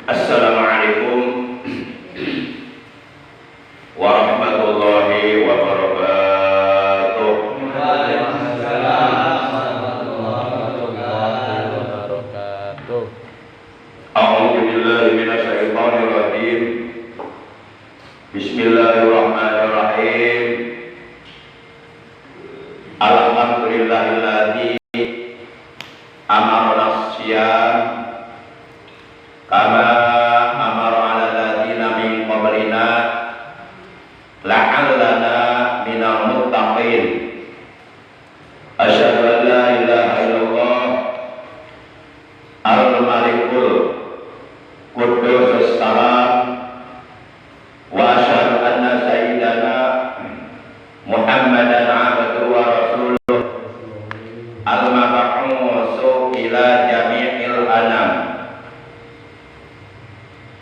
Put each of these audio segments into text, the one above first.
Assalamualaikum warahmatullahi wabarakatuh. Waalaikumsalam warahmatullahi wabarakatuh. A'udzu billahi minasyaitonir rajim. Bismillahirrahmanirrahim. Alhamdulillahilladzi amarna siyam kama amara ala ladina min qablina la'allana minal muttaqin. Asyhadu an la ilaha illallah al-malikul quddus salam wa asyhadu anna sayyidana Muhammadan abduhu wa rasuluh al-mab'utsu ila jami'il anam.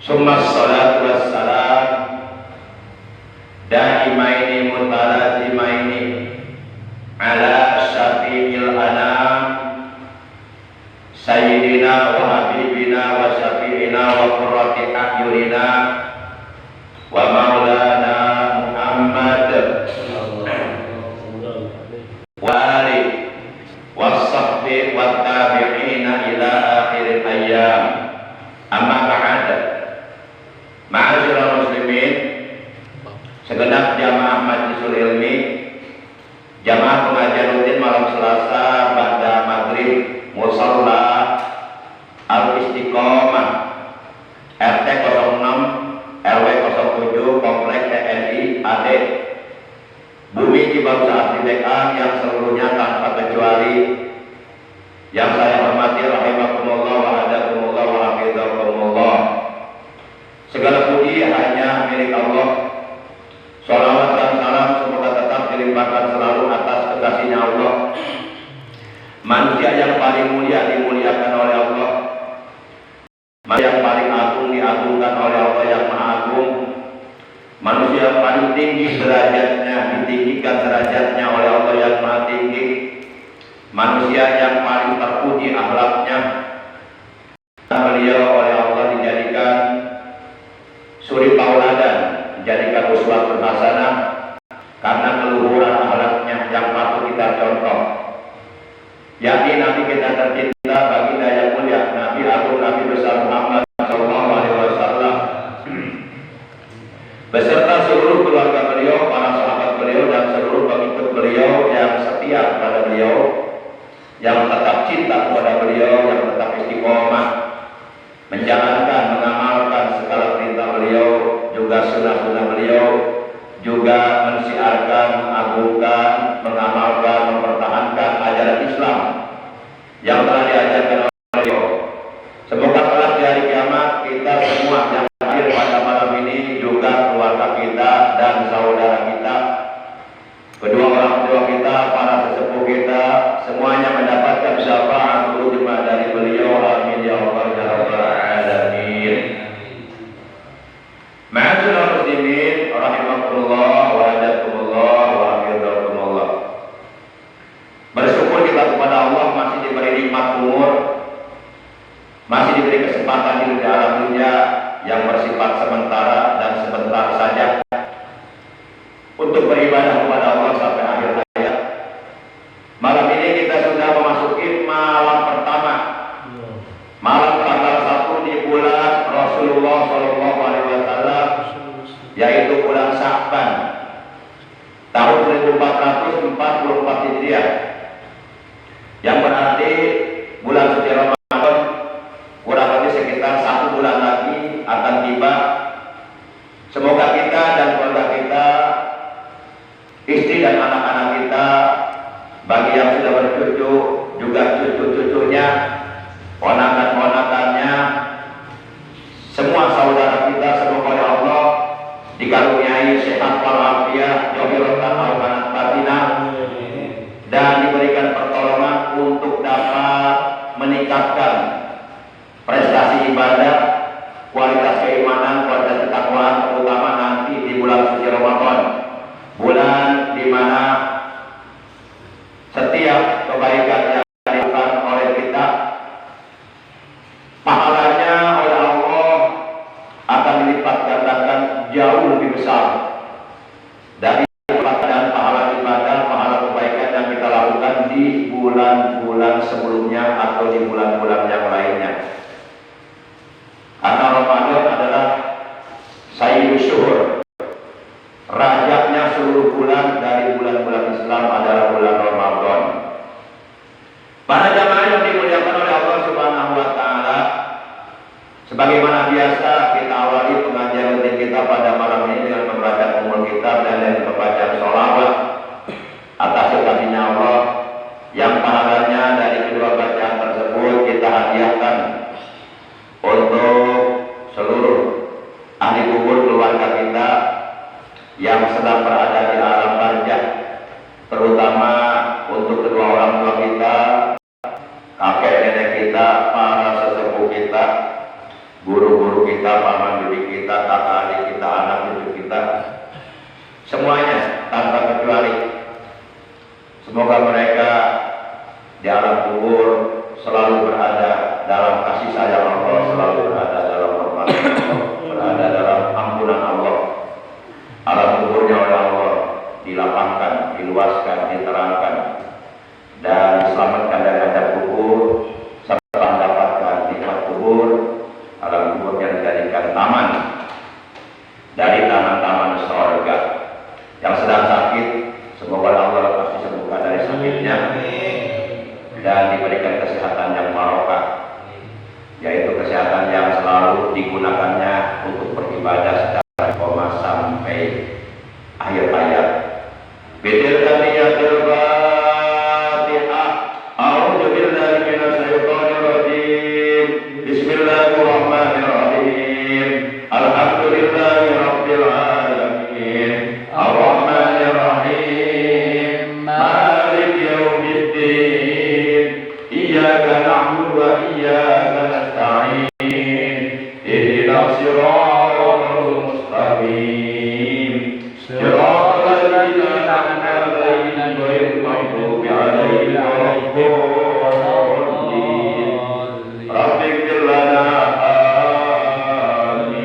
Summa salatu wassalam daimaini mutalazimaini ala syafi'il anam sayyidina wa habibina wa syafi'ina wa qurrati a'yunina wa maulana Muhammad wa ali wa sahbihi wa tabi'ina ila akhir ayyam. Amma ba'd. Ma'asyiral muslimin, segenap jamaah Majlisul Ilmi, jamaah pengajian rutin malam Selasa pada maghrib Musalla Al-Istiqomah RT 06 RW 07 Komplek TNI AD Bumi Cibaus Asri Dekan yang seluruhnya tanpa kecuali yang saya hormati rahimakumullah wa hadakumullah wa hafizakumullah. Segala puji hanya milik Allah. Shalawat dan salam semoga tetap dilimpahkan selalu atas kekasihnya Allah, manusia yang paling mulia dimuliakan oleh Allah, manusia yang paling agung diagungkan oleh Allah yang maha agung, manusia yang paling tinggi derajatnya ditinggikan derajatnya oleh Allah yang maha tinggi, manusia yang paling terpuji akhlaknya. Beliau oleh Allah dijadikan suri tauladan, dijadikan uswatun hasanah karena keluhuran akhlaknya yang patut kita contoh. Yakni Nabi kita tercinta, baginda yang mulia, Nabi agung, Nabi besar Muhammad sallallahu alaihi wasallam beserta seluruh keluarga beliau, para sahabat beliau dan seluruh pengikut beliau yang setia kepada beliau, yang tetap cinta kepada beliau, yang tetap istiqomah menjalankan, mengamalkan segala perintah beliau, juga sunnah-sunnah beliau, juga mensiarkan, mengagungkan, mengamalkan, mempertahankan ajaran Islam yang telah diajarkan oleh beliau. Semoga kelak di hari kiamat kita semua yang hadir pada malam ini, juga keluarga kita dan saudara kita, kedua orang tua kita, para sesepuh kita, semuanya mendapatkan syafaat ujma dari beliau. Amin ya Allah ya rabbal alamin. Ma'asyiral muslimin rahimakumullah wa hadakumullah wa hafizakumullah. Bersyukur kita kepada Allah masih diberi nikmat umur, masih diberi kesempatan hidup di alam dunia yang bersifat sementara dan sebentar saja untuk beribadah kepada Allah sampai akhir hayat. Malam ini kita sudah memasuki malam pertama, malam tanggal 1 di bulan Rasulullah Shallallahu Alaihi Wasallam, yaitu bulan Sya'ban tahun 1444 Hijriah, yang berarti bulan suci Ramadan kurang lebih sekitar 1 bulan lagi akan tiba. Semoga kita dan keluarga kita, istri dan anak-anak kita, bagi yang sudah bercucu, juga cucu-cucunya, ponakan-ponakannya, semua saudara kita, semoga oleh Allah dikaruniai sehat walafiat, jauhiratan al-banat batinah, dan diberikan pertolongan untuk dapat meningkatkan prestasi ibadah Sebagaimana biasa kita awali pengajian rutin kita pada malam ini dengan membaca umul kitab dan dengan membaca sholawat atas kasihnya Allah yang pahalanya dari kedua bacaan tersebut kita hadiahkan untuk seluruh ahli kubur keluarga kita yang sedang berada di alam barzah, terutama untuk kedua orang tua kita, kakek nenek kita, para sesepuh kita, guru-guru kita, paman bibi kita, kakak adik kita, anak cucu kita, semuanya tanpa kecuali. Semoga mereka di alam kubur selalu berada dalam kasih sayang Allah, selalu berada dalam rahmat Allah, berada dalam ampunan Allah. Alam kuburnya oleh Allah dilapangkan, diluaskan, diterangkan, dan diselamatkan dari azab kubur, serta mendapatkan nikmat kubur. Alam kuburnya dijadikan taman dari taman-taman surga. Yang sedang sakit, semoga Allah pasti sembuhkan dari sakitnya dan diberikan kesehatan yang barokah, yaitu kesehatan yang selalu digunakannya untuk beribadah secara koma sampai akhir hayat. Bidil taniyatul Fatihah. A'udzu billahi minasy syaithanir rajim. Bismillahirrahmanirrahim. Alhamdulillahi rabbil alamin. Arrahmanir rahim. Maliki yaumiddin. Iyyaka na'budu wa iyyaka nasta'in. Ihdinas siratal mustaqim. Siratal ladzina an'amta 'alaihim ghairil maghdubi 'alaihim waladdallin. Rabbi ighfir lana. Amin.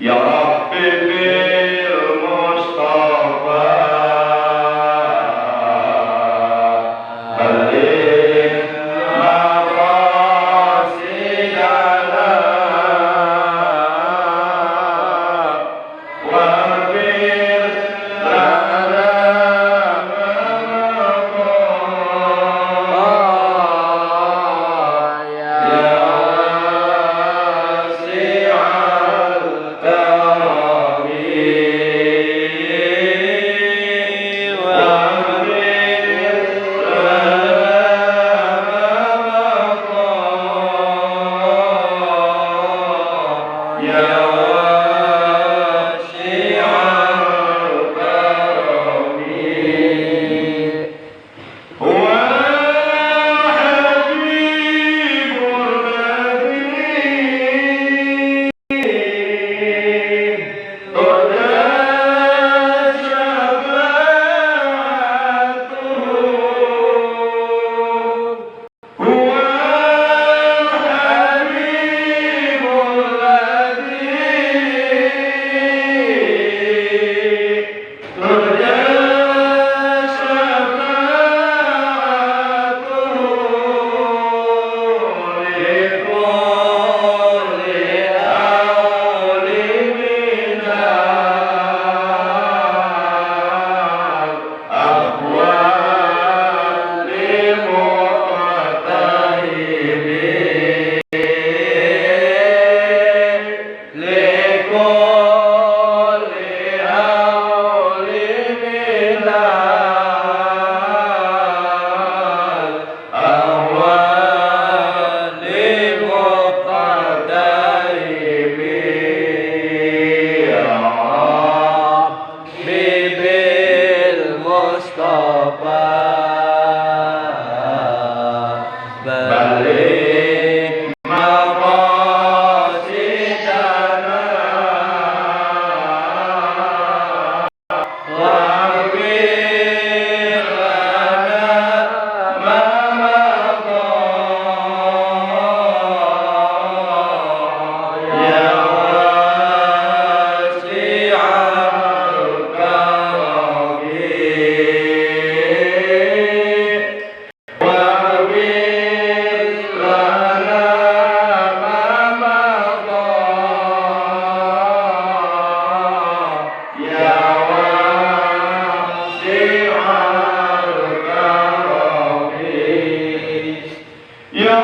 Ya Rabbi bil Mustafa balik maqasidana wafir lana ya wasi'al karami wafir lana ya wasi'al karami. Huwa habibul ladzi turja syafa'atuhu. Huwa habibul ladzi turja balik maqasidana wafir lana ma maqa ya wasi'al karami wafir lana ma maqa ya wasi'al karami. Ya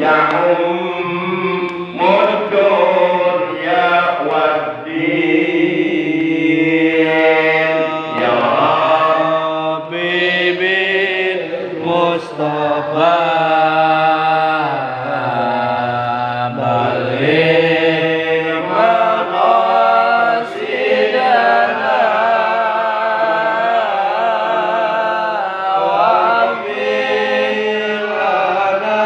يعم الدنيا والدين يا حبيبي المصطفى بلغ مقاصدنا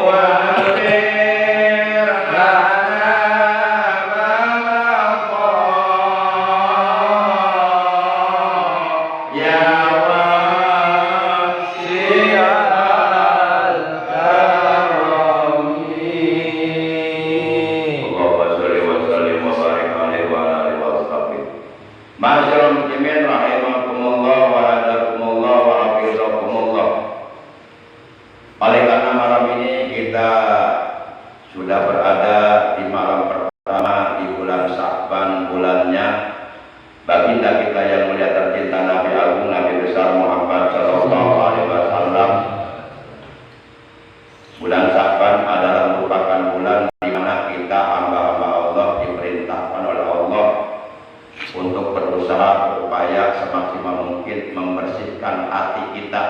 واغفر لنا ما مضى يا واسع الكرم واغفر لنا ما مضى يا واسع Allahumma sholli wa sallim wa barik alaihi wa ala alihi wa sahbihi. Ma'asyiral muslimin rahimakumullah wa hadakumullah wa hafizakumullah. Oleh karena malam ini kita sudah berada di malam pertama di bulan Sya'ban, bulannya baginda kita yang mulia tercinta Nabi Agung Nabi besar Muhammad sallallahu alaihi wasallam. Bulan Sya'ban adalah merupakan bulan di mana kita hamba-hamba Allah diperintahkan oleh Allah untuk berusaha berupaya semaksimal mungkin membersihkan hati kita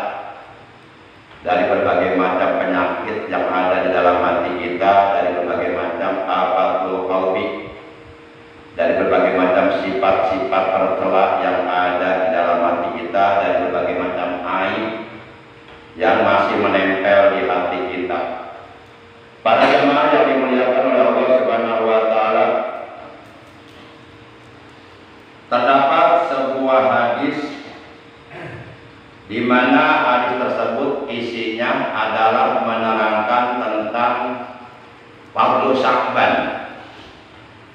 dari berbagai macam penyakit yang ada di dalam hati kita, dari berbagai macam afatul qalbi, dari berbagai macam sifat-sifat tercela yang ada di dalam hati kita, dari berbagai macam aib yang masih menempel di hati kita. Para jemaah yang dimuliakan oleh Allah Subhanahu wa taala, terdapat sebuah hadis di mana hadis tersebut isinya adalah menerangkan tentang fadlu Sya'ban,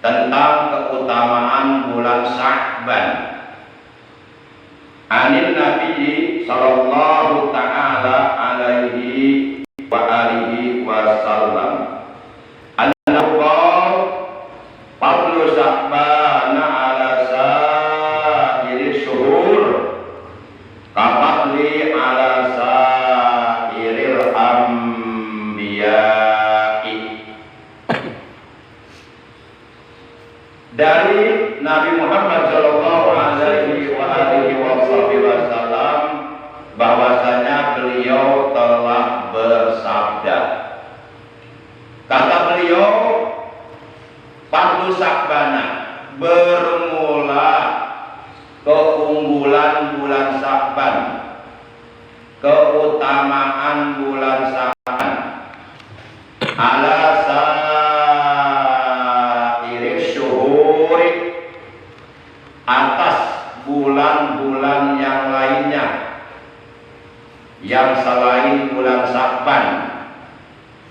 tentang keutamaan bulan Sya'ban. Anin Nabi sallallahu ta'ala alaihi wa alihi wasallam annahu qala fadlu Sya'ban ala sa'iri syuhur kafadli ala sa'iril anbiya'i. Dari Nabi Muhammad sallallahu alaihi wa alihi wasallam bahwasanya beliau telah bersabda. Kata beliau, fadlu Sya'bana, bermula keunggulan bulan Sya'ban, keutamaan bulan Sya'ban ala sa'iri syuhuri, atas bulan-bulan yang lainnya yang selain bulan Sya'ban.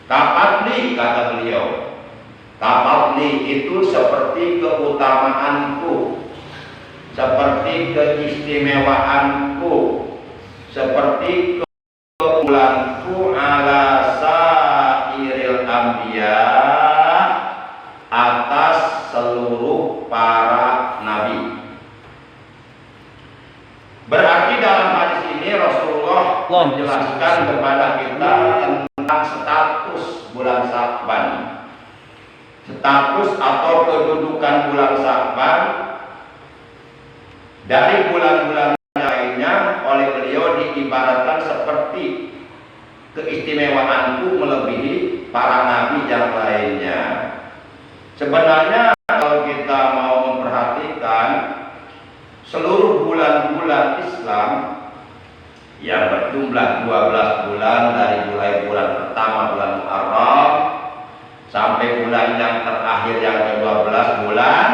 Kafadli, kata beliau, kafadli itu seperti keutamaanku, seperti keistimewaanku, seperti keunggulanku ala sa'iril anbiya, atas seluruh para nabi. Berarti dalam hadis ini Rasulullah menjelaskan kepada kita tentang status bulan Sya'ban, status atau kedudukan bulan Sya'ban dari bulan-bulan lainnya. Oleh beliau diibaratkan seperti keistimewaanku melebihi para nabi yang lainnya. Sebenarnya kalau kita mau memperhatikan seluruh bulan-bulan Islam yang berjumlah 12 bulan, dari mulai bulan pertama bulan Muharram sampai bulan yang terakhir yang ke-12 bulan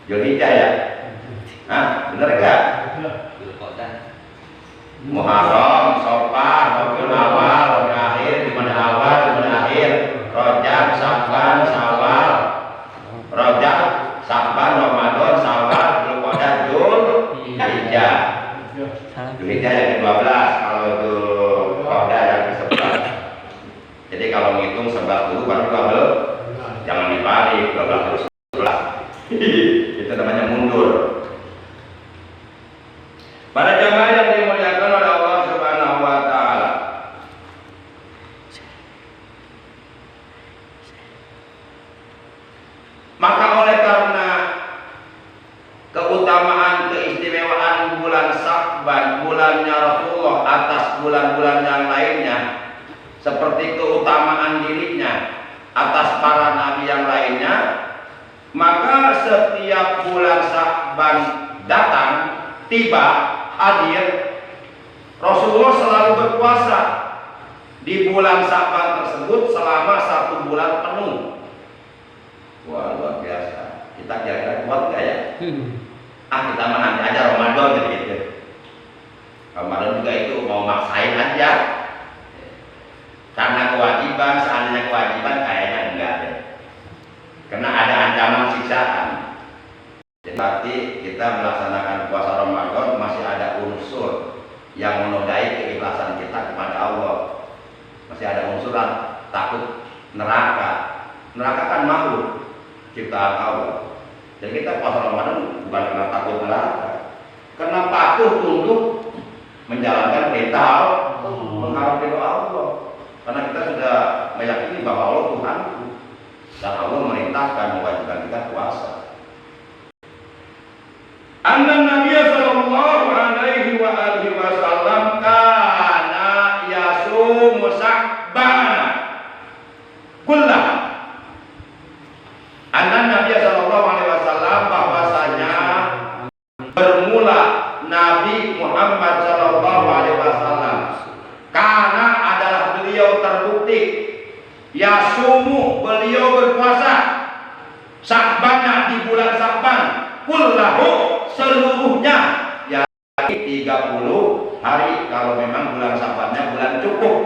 Zulhijjah ya? Hah? Bener gak? Muharram, Safar, Rabiul Awal, Rabiul Akhir, Jumadil Awal, Jumadil Akhir, Rajab, Sya'ban, Syawal, Rajab, Sya'ban, Ramadan, Syawal, Dzulqa'dah, Zulhijjah. Zulhijjah yang ke-12. Kalau itu kalau ngitung 11 dulu baru 12. Jangan dibalik 12 terus 11. Itu namanya mundur. Para jamaah yang dimuliakan oleh Allah Subhanahu wa taala. Maka oleh karena keutamaan keistimewaan bulan Sya'ban, bulannya Rasulullah atas bulan-bulan yang lainnya, seperti keutamaan dirinya atas para nabi yang lainnya, maka setiap bulan Sya'ban datang, tiba, hadir, Rasulullah selalu berpuasa di bulan Sya'ban tersebut selama 1 bulan penuh. Wah, luar biasa. Kita kira-kira kuat gak ya? Kita mah nanti aja Ramadan gitu. Ramadan juga itu mau maksain aja. Karena kewajiban, seandainya kewajiban kayaknya enggak deh. Karena ada ancaman siksaan. Jadi berarti kita melaksanakan puasa Ramadan masih ada unsur yang menodai keikhlasan kita kepada Allah. Masih ada unsur takut neraka. Neraka kan makhluk ciptaan Allah. Jadi kita puasa Ramadan bukan karena takut neraka, karena patuh tunduk menjalankan perintah Allah, mengharap ridho Allah. Karena kita sudah meyakini bahwa Allah Tuhanku dan Allah merintahkan mewajibkan kita puasa. Anna Nabi sallallahu alaihi wa alihi wasallam kana yasumu Sya'ban kullah. Anna Nabi sallallahu alaihi wasallam bahwasanya bermula Nabi Muhammad sallallahu alaihi wasallam karena adalah beliau terbukti yasumu, beliau berpuasa Sya'ban di bulan Sya'ban kullahu, seluruhnya, yakni 30 hari kalau memang bulan Sya'bannya bulan cukup.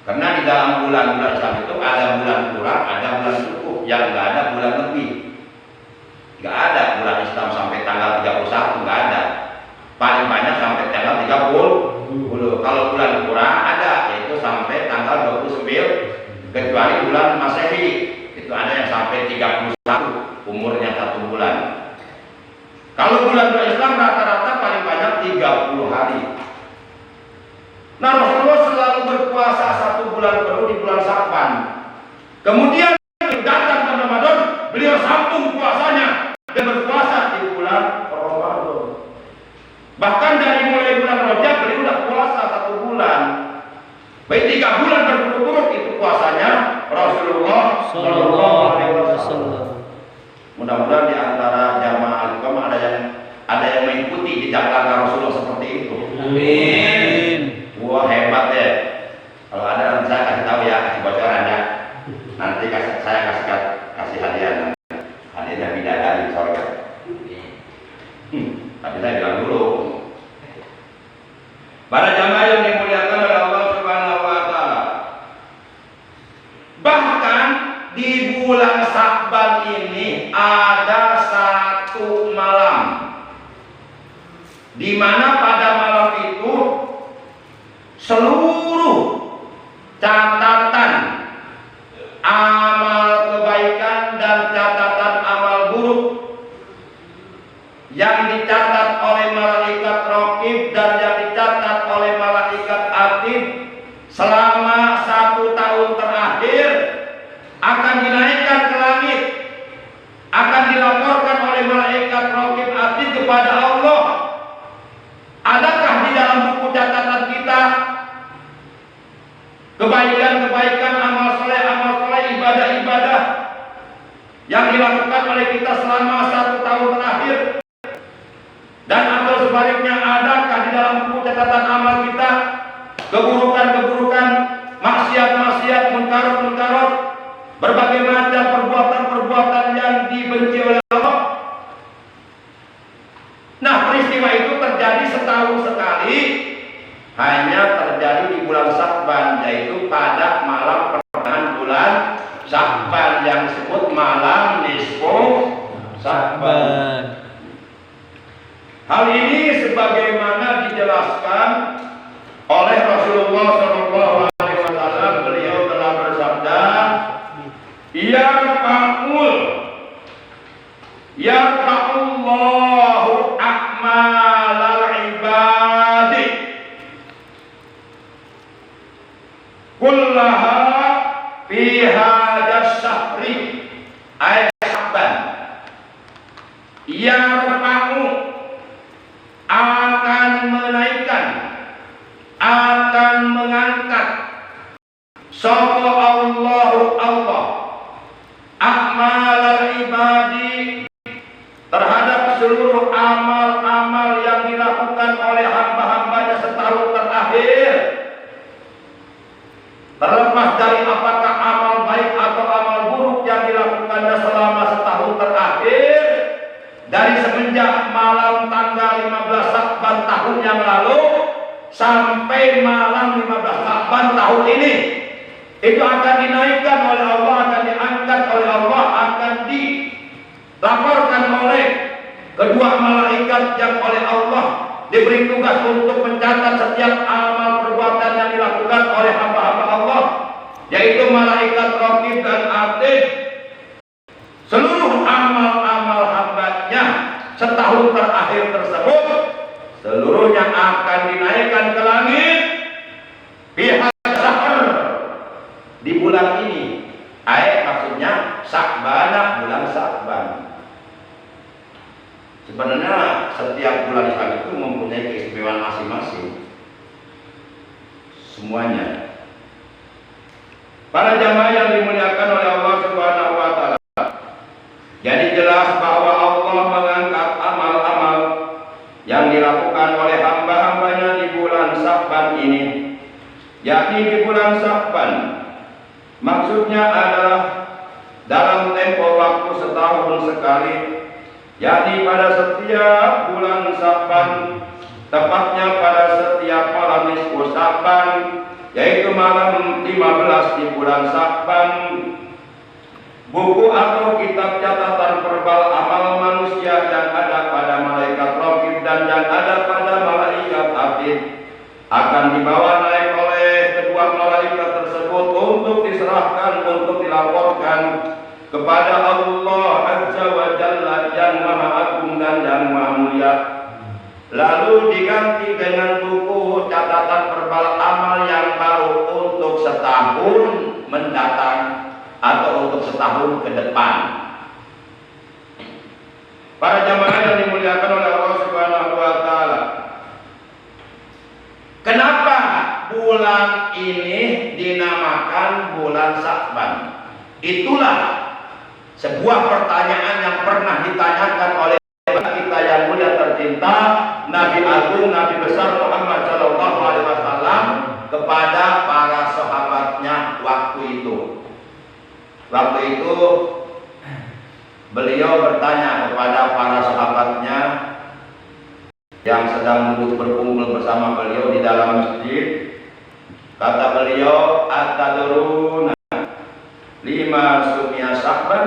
Karena di dalam bulan-bulan Islam itu ada bulan kurang, ada bulan cukup, yang nggak ada bulan lebih. Nggak ada bulan Islam sampai tanggal 31, nggak ada. Paling banyak sampai tanggal 30. Kalau bulan kurang ada, yaitu sampai tanggal 29, kecuali bulan Masehi. Itu ada yang sampai 31, umurnya 1 bulan. Kalau bulan Islam rata-rata paling banyak 30 hari. Nah, Rasulullah selalu berpuasa 1 bulan penuh di bulan Sya'ban. Kemudian datang bulan Ramadan, beliau sambung puasanya dan berpuasa di bulan Ramadan. Bahkan dari mulai bulan Rajab beliau sudah puasa 1 bulan. Baik 3 bulan berturut-turut itu puasanya Rasulullah Sallallahu Alaihi Wasallam. Mudah-mudahan di antara jamaah al-Iqamah ada yang mengikuti jejak langkah Rasulullah seperti itu. Amin. Wah, hebat ya. Kalau ada nanti saya kasih tahu ya, kasih bocoran ya. Nanti saya kasih hadiah. Hadiahnya bidadari di sorga. Tapi saya bilang dulu. Para jamaah yang dimuliakan oleh Allah Subhanahu wa taala. Bahkan di bulan Sya'ban ini ada 1 malam di mana pada malam itu seluruh catatan amal kebaikan dan catatan amal buruk yang dicatat oleh malaikat Raqib dan yang dicatat oleh malaikat Atid selama 1 tahun terakhir akan dinaikkan ke langit, akan dilaporkan oleh malaikat Raqib Atid kepada Allah. Adakah di dalam buku catatan kita kebaikan-kebaikan, amal soleh, ibadah-ibadah yang dilakukan oleh kita selama 1 tahun terakhir? Dan atau sebaliknya, adakah di dalam buku catatan amal kita keburukan-keburukan, maksiat-maksiat, munkarat-munkarat, berbagai macam perbuatan-perbuatan yang dibenci oleh Allah? Nah, peristiwa itu terjadi setahun sekali, hanya terjadi di bulan Sya'ban, yaitu pada malam pertengahan bulan Sya'ban yang disebut malam nisfu Sya'ban. Hal ini sebagaimana dijelaskan oleh Rasulullah SAW, beliau telah yarfa'ullahu a'malal ibadi kullaha fi hadzal syahri ay Sya'ban. Yarfa'u akan menaikkan, akan mengangkat sapa Allahu Allah a'malal ibadi terhadap seluruh amal-amal yang dilakukan oleh hamba-hambanya setahun terakhir, terlepas dari apakah amal baik atau amal buruk yang dilakukannya selama setahun terakhir, dari semenjak malam tanggal 15 Sya'ban tahun yang lalu sampai malam 15 Sya'ban tahun ini, itu akan dinaikkan oleh Allah, akan diangkat oleh Allah, akan dilaporkan oleh kedua malaikat yang oleh Allah diberi tugas untuk mencatat setiap amal perbuatan yang dilakukan oleh hamba-hamba Allah, yaitu malaikat Raqib dan Atid. Seluruh amal-amal hambanya setahun terakhir tersebut seluruhnya akan dinaikkan ke langit pihak syahr di bulan ini. Ayat maksudnya Sya'ban, bulan Sya'ban. Sebenarnya setiap bulan Islam itu mempunyai keistimewaan masing-masing. Semuanya. Para jamaah yang dimuliakan oleh Allah Subhanahu wa taala. Jadi jelas bahwa Allah mengangkat amal-amal yang dilakukan oleh hamba-hambanya di bulan Sya'ban ini, yakni di bulan Sya'ban. Maksudnya adalah dalam tempo waktu setahun sekali, yakni pada setiap bulan Sya'ban, tepatnya pada setiap malam nisfu Sya'ban, yaitu malam 15 di bulan Sya'ban. Buku atau kitab catatan verbal amal manusia yang ada pada malaikat Raqib dan yang ada pada malaikat Atid akan dibawa naik oleh kedua malaikat tersebut untuk diserahkan, untuk dilaporkan kepada Allah Azza wa Jalla yang Maha Agung dan yang Maha Mulia, lalu diganti dengan buku catatan verbal amal yang baru untuk setahun mendatang atau untuk setahun ke depan. Para jamaah yang dimuliakan oleh Allah Subhanahu wa taala, kenapa bulan ini dinamakan bulan Sya'ban? Itulah sebuah pertanyaan yang pernah ditanyakan oleh kita yang mulia tercinta, Nabi Agung, Nabi besar Muhammad Shallallahu Alaihi Wasallam kepada para sahabatnya waktu itu. Waktu itu beliau bertanya kepada para sahabatnya yang sedang duduk berkumpul bersama beliau di dalam masjid. Kata beliau, atadruna lima sumya Sya'ban?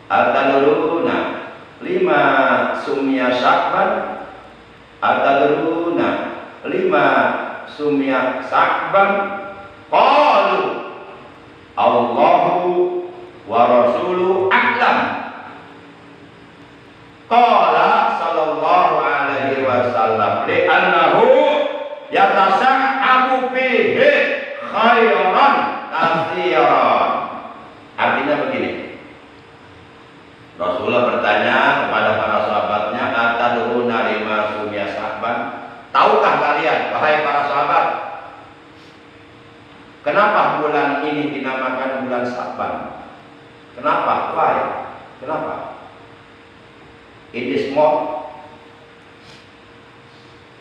Atadruna lima sumya Sya'ban? Atadruna lima sumya Sya'ban? Qalu Allahu wa rasuluhu a'lam. Qala sallallahu alaihi wasallam li'annahu yatasa'abu fihi khairan katsiran. Artinya begini, Rasulullah bertanya kepada para sahabatnya, atadruna lima sumya Sya'ban? Tahukah kalian, wahai para sahabat, kenapa bulan ini dinamakan bulan Sya'ban? Kenapa? Why? Kenapa? It is more.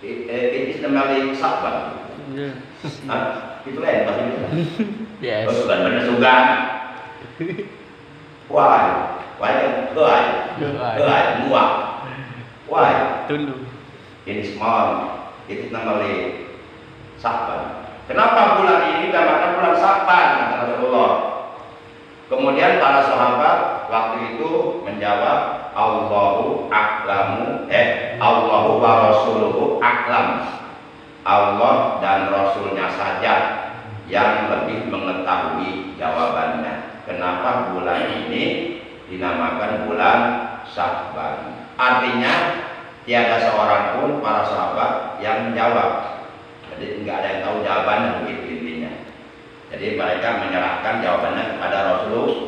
It is namanya Sya'ban. Itu lain pasti bisa. Yes. Oh, sugan. Why? Why kan? Why? Muak. Why? Tunduk. It is more. It is namanya Sya'ban. Kenapa bulan ini dinamakan bulan Sya'ban? Kata Rasulullah. Kemudian para sahabat waktu itu menjawab, Allahu a'lamu, Allahu wa rasuluhu a'lam. Allah dan Rasulnya saja yang lebih mengetahui jawabannya. Kenapa bulan ini dinamakan bulan Sya'ban. Artinya tiada seorang pun para sahabat yang menjawab. Jadi nggak ada yang tahu jawabannya, begitu intinya. Jadi mereka menyerahkan jawabannya kepada Rasulullah.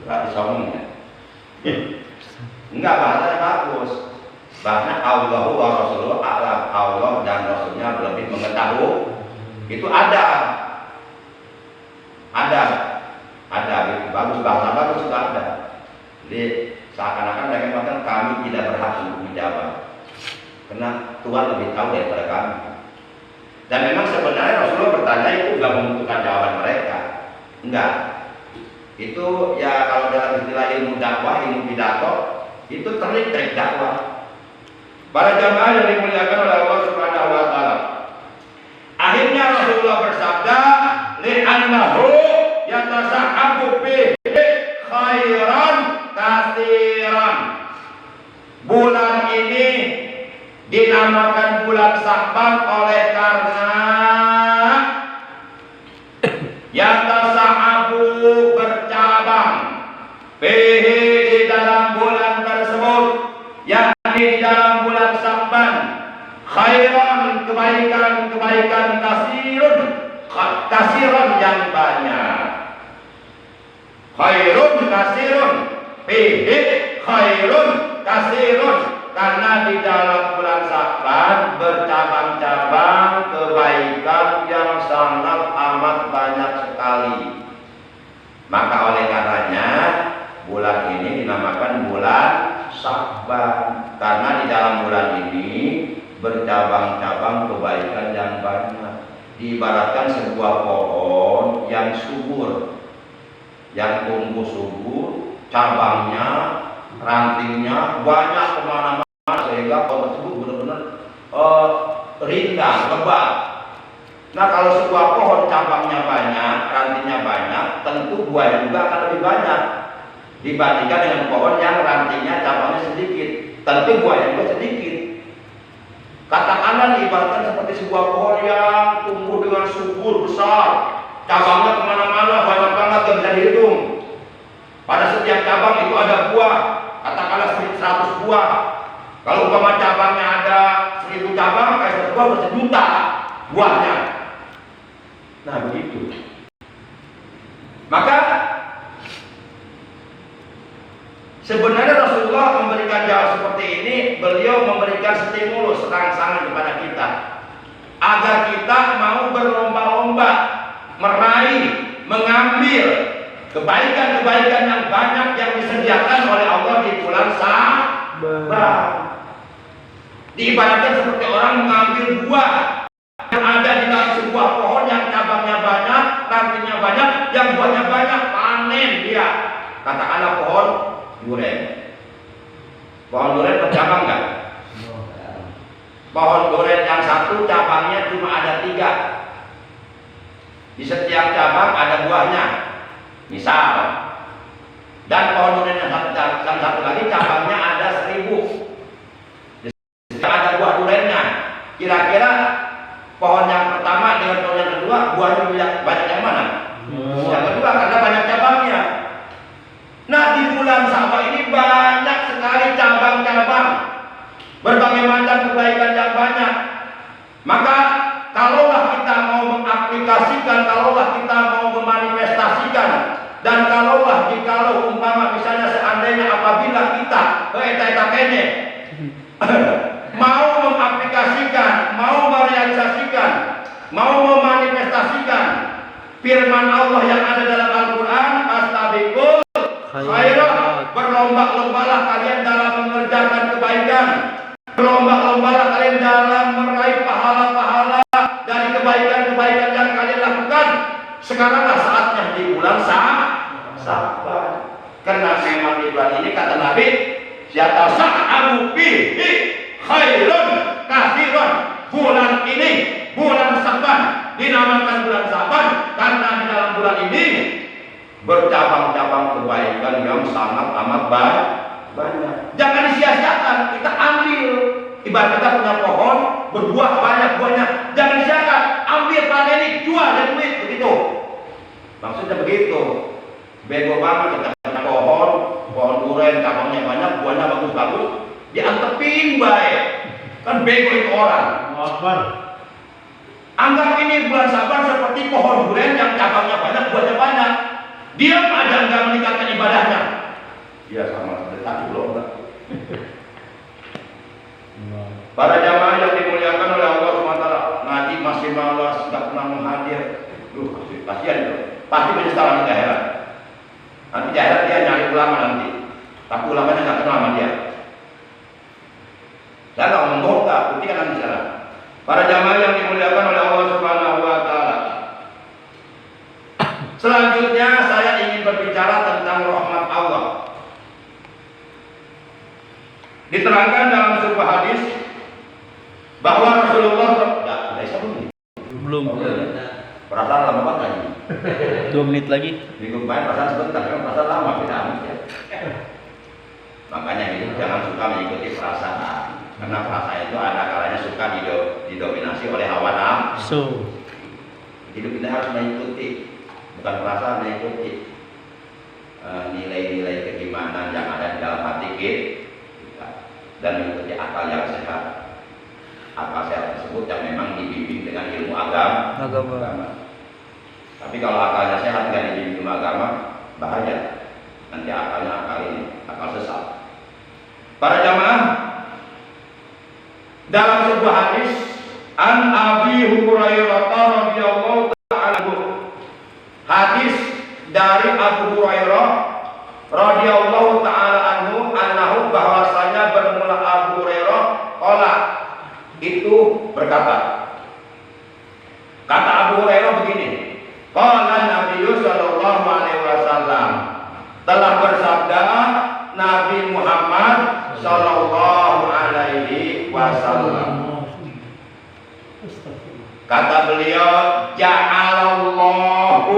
Berarti sombong ya? Enggak, bahasanya bagus. Bahkan Allah wa Rasulullah a'lam, Allah dan Rasulnya lebih mengetahui. Itu ada, gitu. Bagus, bahasa bagus itu ada. Jadi seakan-akan mereka mengatakan kami tidak berhak untuk menjawab, karena Tuhan lebih tahu daripada kami. Dan memang sebenarnya Rasulullah bertanya itu tidak membutuhkan jawaban mereka, enggak. Itu ya kalau dalam istilah ilmu dakwah, ilmu pidato, itu trik dakwah. Para jamaah yang dimuliakan oleh Allah Subhanahu wa taala. Akhirnya Rasulullah bersabda, li'annahu yatasa'abu bihi khairan katsiran. Bulan ini dinamakan bulan Sya'ban oleh karena yatasa'abu bercabang bihi di dalam bulan tersebut, yakni di dalam bulan Sya'ban, khairan kebaikan kasiran yang banyak. Khairun kasirun fihi khairun kasirun, karena di dalam bulan Sya'ban bercabang-cabang kebaikan yang sangat amat banyak sekali. Maka oleh karenanya bulan ini dinamakan bulan Sya'ban, karena di dalam bulan ini bercabang-cabang kebaikan yang banyak. Diibaratkan sebuah pohon yang subur, yang tumbuh subur, cabangnya, rantingnya banyak kemana-mana, sehingga pohon tersebut benar-benar rindang, lebat. Nah, kalau sebuah pohon cabangnya banyak, rantingnya banyak, tentu buahnya juga akan lebih banyak dibandingkan dengan pohon yang rantingnya, cabangnya sedikit, tentu buahnya juga sedikit. Katakanlah ibaratkan seperti sebuah pohon yang tumbuh dengan subur besar, cabangnya kemana-mana banyak banget, gak bisa dihitung. Pada setiap cabang itu ada buah, katakanlah 100 buah. Kalau umpama cabangnya ada 1000 cabang, kayak 1 buah bersejuta buahnya. Nah begitu. Maka sebenarnya Rasulullah memberikan jawab seperti ini, beliau memberikan stimulus serang-saran kepada kita agar kita mau berlomba-lomba meraih, mengambil kebaikan-kebaikan yang banyak yang disediakan oleh Allah di bulan Sya'ban. Diibaratkan seperti orang mengambil buah yang ada di dalam sebuah pohon yang cabangnya banyak, rantingnya banyak, yang buahnya banyak, panen dia. Katakanlah pohon duren. Pohon duren bercabang nggak? Pohon duren yang satu cabangnya cuma ada 3. Di setiap cabang ada buahnya, misal. Dan pohon duren yang satu lagi cabangnya ada 1000. Di setiap ada buah durennya. Kira-kira pohon yang pertama dengan pohon yang kedua buahnya banyak yang mana? Yang kedua, karena banyak cabangnya. Nah, di bulan Sya'ban ini banyak sekali cabang-cabang, berbagai macam kebaikan yang banyak. Maka kalaulah kita mau mengaplikasikan, kalaulah kita mau memanifestasikan, dan kalaulah jikalau umpama misalnya seandainya apabila kita kene mau mengaplikasikan, mau merealisasikan, mau memanifestasikan firman Allah yang ada dalam Al-Quran, astabiqul khairat, berlomba-lombalah kalian dalam mengerjakan kebaikan, berlomba-lombalah kalian dalam meraih pahala-pahala dari kebaikan-kebaikan yang kalian lakukan. Sekaranglah saatnya di bulan Sya'ban. Karena memang di bulan ini kata Nabi, yatasa'abu bihi khairun katsiran. Bulan ini, bulan Sya'ban, dinamakan bulan Sya'ban karena di dalam bulan ini bercabang-cabang kebaikan yang sangat amat banyak. Jangan disia-siakan, kita ambil. Ibarat kita punya pohon berbuah banyak buahnya, jangan disia-siakan, ambil, paneni, jual dan duit, begitu. Maksudnya begitu. bego banget, kita pohon durian cabangnya banyak, buahnya bagus-bagus, diantepin baik. Kan bego itu orang. Akbar. Anggap ini bulan Sabar seperti pohon durian yang cabangnya banyak, buahnya banyak. Diam aja enggak meningkatkan ibadahnya. Iya sama seperti belum enggak. Para jamaah yang dimuliakan oleh Allah SWT, ngaji masih malas, nggak pernah menghadir. Duh, kasihan itu. Pasti menyesal nanti di akhirat. Nanti di akhirat dia nyari ulama nanti. Tapi ulamanya nggak kenal sama dia. Saya nggak ngomong bohong, buktikan nanti sana. Para jamaah yang dimuliakan oleh Allah Subhanahu Wa Taala. Selanjutnya saya ingin berbicara tentang rahmat Allah. Diterangkan dalam sebuah hadis bahwa Rasulullah belum perasaan lama banget lagi 2 menit lagi. minggu kemarin perasaan sebentar, kan perasaan lama kita amat ya. Makanya hidup jangan suka mengikuti perasaan, karena perasaan itu ada kalanya suka didominasi oleh hawa nafsu. Hidup kita harus mengikuti, bukan perasaan, mengikuti nilai-nilai keimanan yang ada di dalam hati kita dan mengikuti akal yang sehat. Akal sehat tersebut yang memang dibimbing dengan ilmu agama. Tapi kalau akalnya sehat tidak dibimbing ilmu agama, bahaya. Nanti akalnya akal sesat. Para jamaah, dalam sebuah hadis an Abi Hurairah radhiyallahu ta'ala anhu, hadis dari Abu Hurairah radhiyallahu ta'ala anhu, annahu bahwasanya bermula Abu Hurairah qala, itu berkata, kata Abu Hurairah begini, qala Nabi sallallahu alaihi wasallam, telah bersabda Nabi Muhammad sallallahu alaihi wasallam, kata beliau, ja'alallahu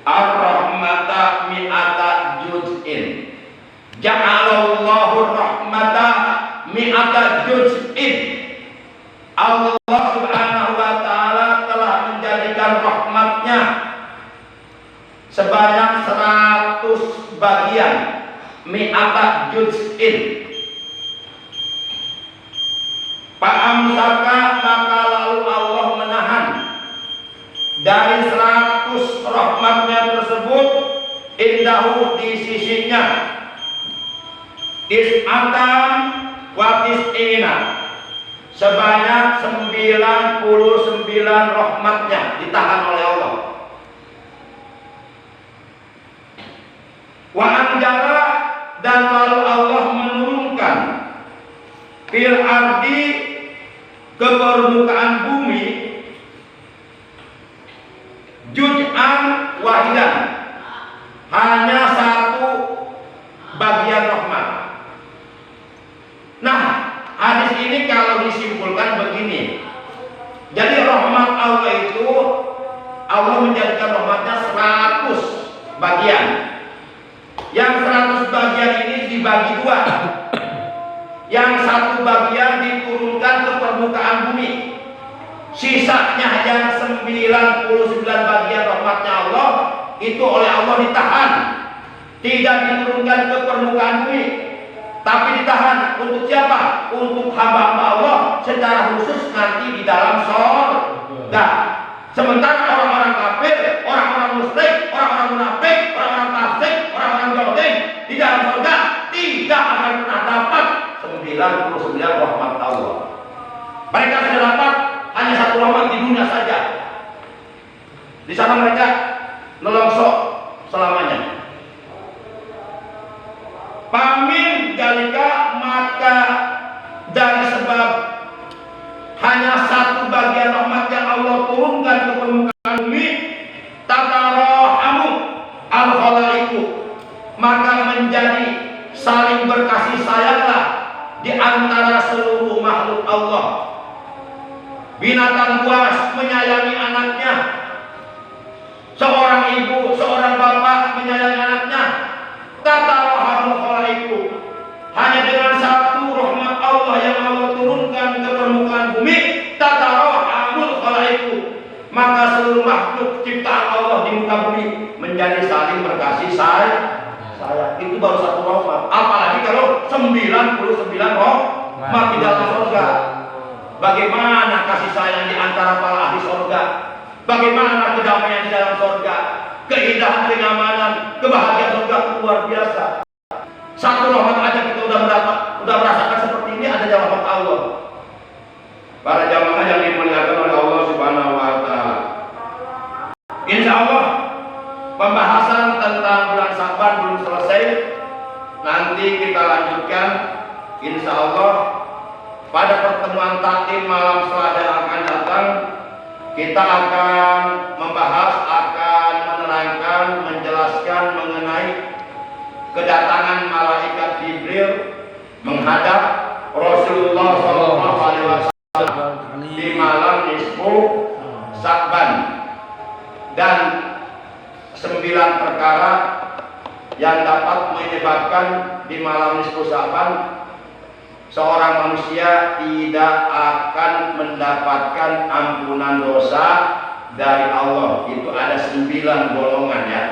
ar-rahmata mi'ata juz'in, ja'alallahu ar-rahmata mi'ata juz'in. Allah Subhanahu wa Ta'ala telah menjadikan rahmatnya sebanyak 100 bagian, mi'ata juz'in. Fa'amsaka, maka lalu Allah menahan dari 100 rahmatnya tersebut, indahu, di sisinya, tis'atan wa tis'ina, sebanyak 99 rahmatnya ditahan oleh Allah. Wa anjala, dan lalu Allah menurunkan fil ardi, ke permukaan bumi, juz'an wahidan, hanya 1 bagian rahmat. Nah, hadis ini kalau disimpulkan begini, jadi rahmat Allah itu, Allah menjadikan rahmatnya 100 bagian. Yang 100 bagian ini dibagi 2. Yang 1 bagian diturunkan ke permukaan bumi. Sisanya yang 99 bagian rahmatnya Allah itu oleh Allah ditahan, tidak diturunkan ke permukaan bumi, tapi ditahan untuk siapa? Untuk hamba-hamba Allah secara khusus nanti di dalam surga. Sementara orang-orang kafir, orang-orang musyrik, orang-orang munafik, orang-orang fasik, orang-orang zalim di dalam surga tidak akan pernah dapat 99 rahmat Allah. Mereka sudah dapat hanya 1 rahmat di dunia saja. Di sana mereka nelongsok selamanya. Pamin dalika, maka dari sebab hanya 1 bagian rahmat yang Allah turunkan ke permukaan bumi, tatarahamu al-khalaiqu, maka menjadi saling berkasih sayanglah di antara seluruh makhluk Allah. Binatang buas menyayangi anaknya, seorang ibu, seorang bapak menyayangi anaknya. Tatarahamul khalaiqu, hanya dengan 1 rahmat Allah yang Allah turunkan ke permukaan bumi, tatarahamul khalaiqu, maka seluruh makhluk ciptaan Allah di muka bumi menjadi saling berkasih sayang. Itu baru satu rahmat. Apalagi kalau 99 rahmat di dalam surga. Bagaimana kasih sayang di antara para ahli surga? Bagaimana kedamaian di dalam surga? Keindahan, kenyamanan, kebahagiaan surga luar biasa. Satu rahmat aja kita udah merasakan seperti ini, ada rahmat Allah. Para jamaah yang dimuliakan oleh Allah Subhanahu wa taala. Insya Allah pembahasan tentang bulan Sa'ban belum selesai. Nanti kita lanjutkan insya Allah pada pertemuan taklim malam selasa yang akan datang. Kita akan membahas, akan menerangkan, menjelaskan mengenai kedatangan malaikat Jibril menghadap Rasulullah SAW di malam nisfu Sa'ban, dan 9 perkara yang dapat menyebabkan di malam nisfu Sa'ban seorang manusia tidak akan mendapatkan ampunan dosa dari Allah. Itu ada 9 golongan ya,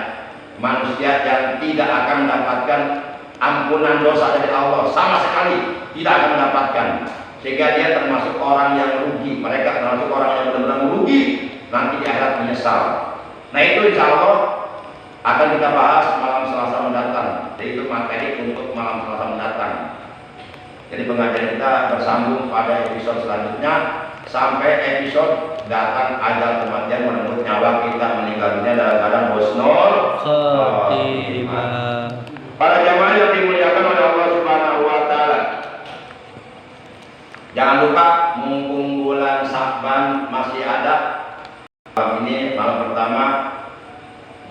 manusia yang tidak akan mendapatkan ampunan dosa dari Allah, sama sekali tidak akan mendapatkan, sehingga dia termasuk orang yang rugi. Mereka termasuk orang yang benar-benar rugi, nanti di akhirat menyesal. Nah itu insya Allah akan kita bahas malam Selasa mendatang. Jadi itu materi untuk malam Selasa mendatang. Jadi pengajian kita bersambung pada episode selanjutnya sampai episode datang ajal kematian menurut nyawa kita meninggal dunia dalam keadaan husnul khotimah. Para jamaah yang dimuliakan oleh Allah Subhanahu wa taala. Jangan lupa mumpung bulan Sa'ban masih ada. Malam ini malam pertama,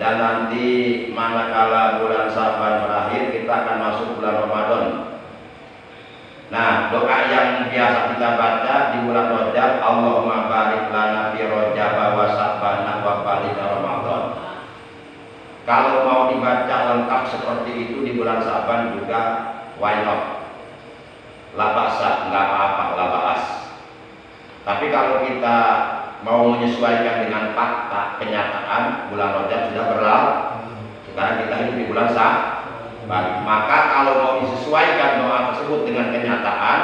dan nanti manakala bulan Sa'ban berakhir kita akan masuk bulan Ramadan. Nah, doa yang biasa kita baca di bulan Rajab, Allahumma barik lana fi Rajab wa Sa'ban wa balighna Ramadan. Kalau mau dibaca lengkap seperti itu di bulan Sa'ban juga why not? La ba'sa, enggak apa-apa, la ba'as. Tapi kalau kita mau menyesuaikan dengan fakta kenyataan, bulan Rajab sudah berlalu. Sekarang kita hidup di bulan Sa'ban. Maka kalau mau disesuaikan doa tersebut dengan kenyataan,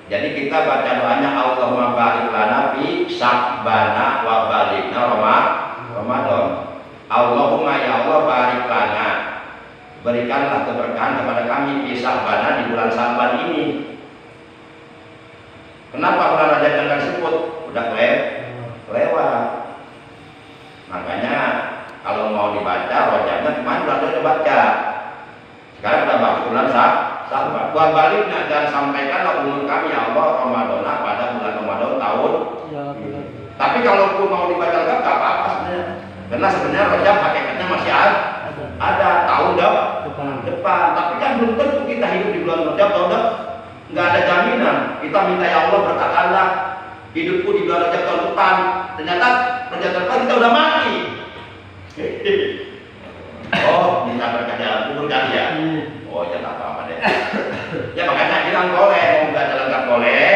jadi kita baca doanya Allahumma barik lana fi Sa'bana wa balighna Ramadan. Allahumma ya Allah barik lana, berikanlah keberkahan kepada kami fi Sa'bana di bulan Sa'ban ini. Kenapa bulan Rajab yang disebut? Udah lewat. Makanya kalau mau dibaca Rajabnya kemarin udah baca. Sekarang kita bahas bulan Sa'ban. Buat baliknya dan sampaikanlah umur kami ya Allah Ramadan pada bulan Ramadan tahun. Ya, tapi kalau pun mau dibaca lengkap tak apa-apa sebenarnya. Karena sebenarnya Rajab hakikatnya masih ada tahun depan. Tapi kan belum tentu kita hidup di bulan Rajab tahun depan. Nggak ada jaminan. Kita minta ya Allah berkatakanlah hidupku di bulan Rajab tahun depan. Ternyata Rajab depan kita udah mati. Oh, minta berkat jalan kubur kali ya? Oh, ya tak apa-apa deh. Ya makanya bilang boleh, mau baca lengkap boleh.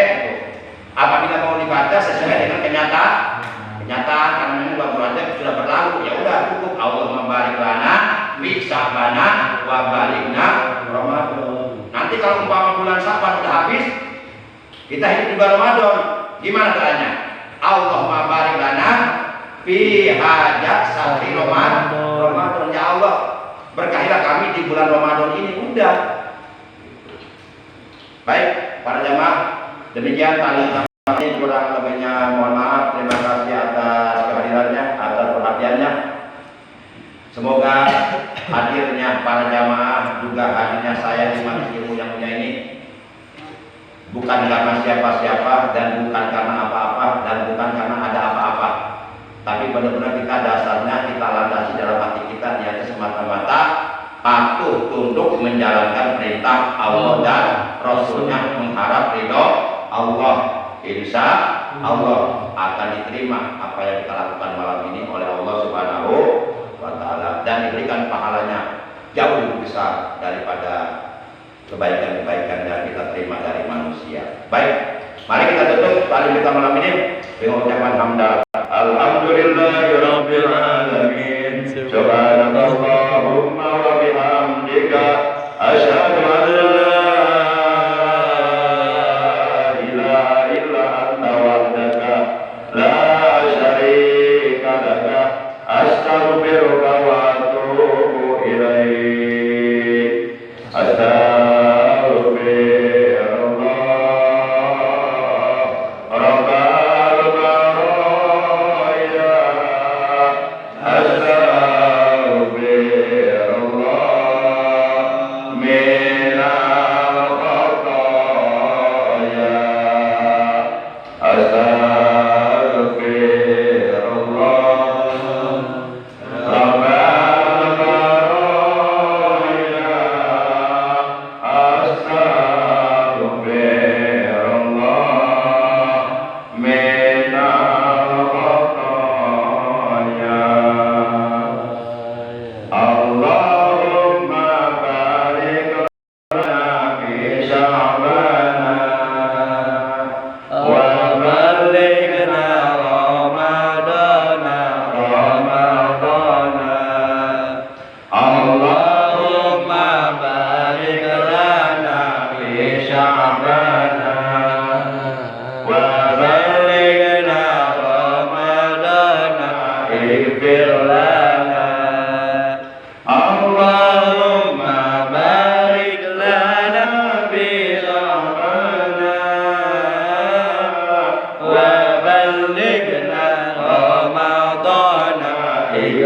Apabila mau dibaca sesuai dengan kenyataan karena memang bulan Rajab sudah berlalu, ya udah cukup. Allahumma barik lana fi Sa'bana wa balighna Ramadan. Nanti kalau umpama bulan Sa'ban udah habis, kita hidup di bulan Ramadan, gimana caranya? Allahumma barik lana fi hajat sahri Ramadan. Ya Allah, berkahilah kami di bulan Ramadan ini. Udah. Baik, para jamaah, demikian tadi ini kurang lebihnya mohon maaf. Terima kasih atas kehadirannya, atas perhatiannya. Semoga hadirnya para jamaah, juga hadirnya saya di majelis ilmu yang mulia ini bukan karena siapa-siapa dan bukan karena apa-apa dan bukan karena ada apa-apa, tapi benar-benar kita dasarnya kita landasi dalam hati kita niatnya semata-mata patuh tunduk menjalankan perintah Allah dan Rasulnya, mengharap ridho Allah. Insya Allah akan diterima apa yang kita lakukan malam ini oleh Allah Subhanahu wa taala dan diberikan pahalanya jauh lebih besar daripada kebaikan-kebaikan yang kita terima dari manusia. Baik, mari kita tutup tali kita malam ini dengan ucapan hamdalah. Alhamdulillah.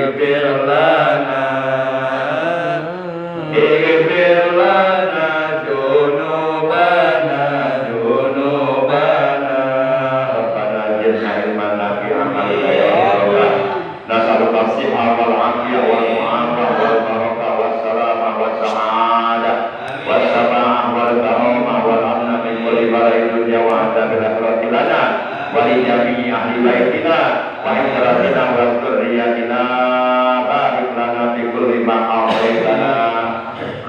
اغفر لنا اغفر لنا ذنوبنا ذنوبنا ربنا زدنا علما نافعا وهدايا نسألك الصحة والعافية والمعافاة والبركة والسلامة والسعادة والسماحة والكرامة والأمن من كل بلاء الدنيا وعذاب الآخرة لنا ولجميع أهل بيتنا وإخواننا وذريتنا بارك لنا في كل ما أعطيتنا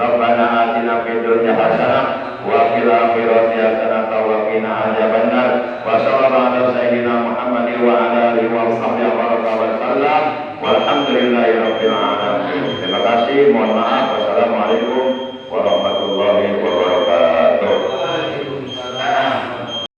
ربنا آتنا في الدنيا حسنة وفي الآخرة حسنة وقنا عذاب النار وصلى الله على سيدنا محمد وعلى آله وصحبه وسلم walhamdulillahi rabbil alamin. Terima kasih, mohon maaf. Wassalamualaikum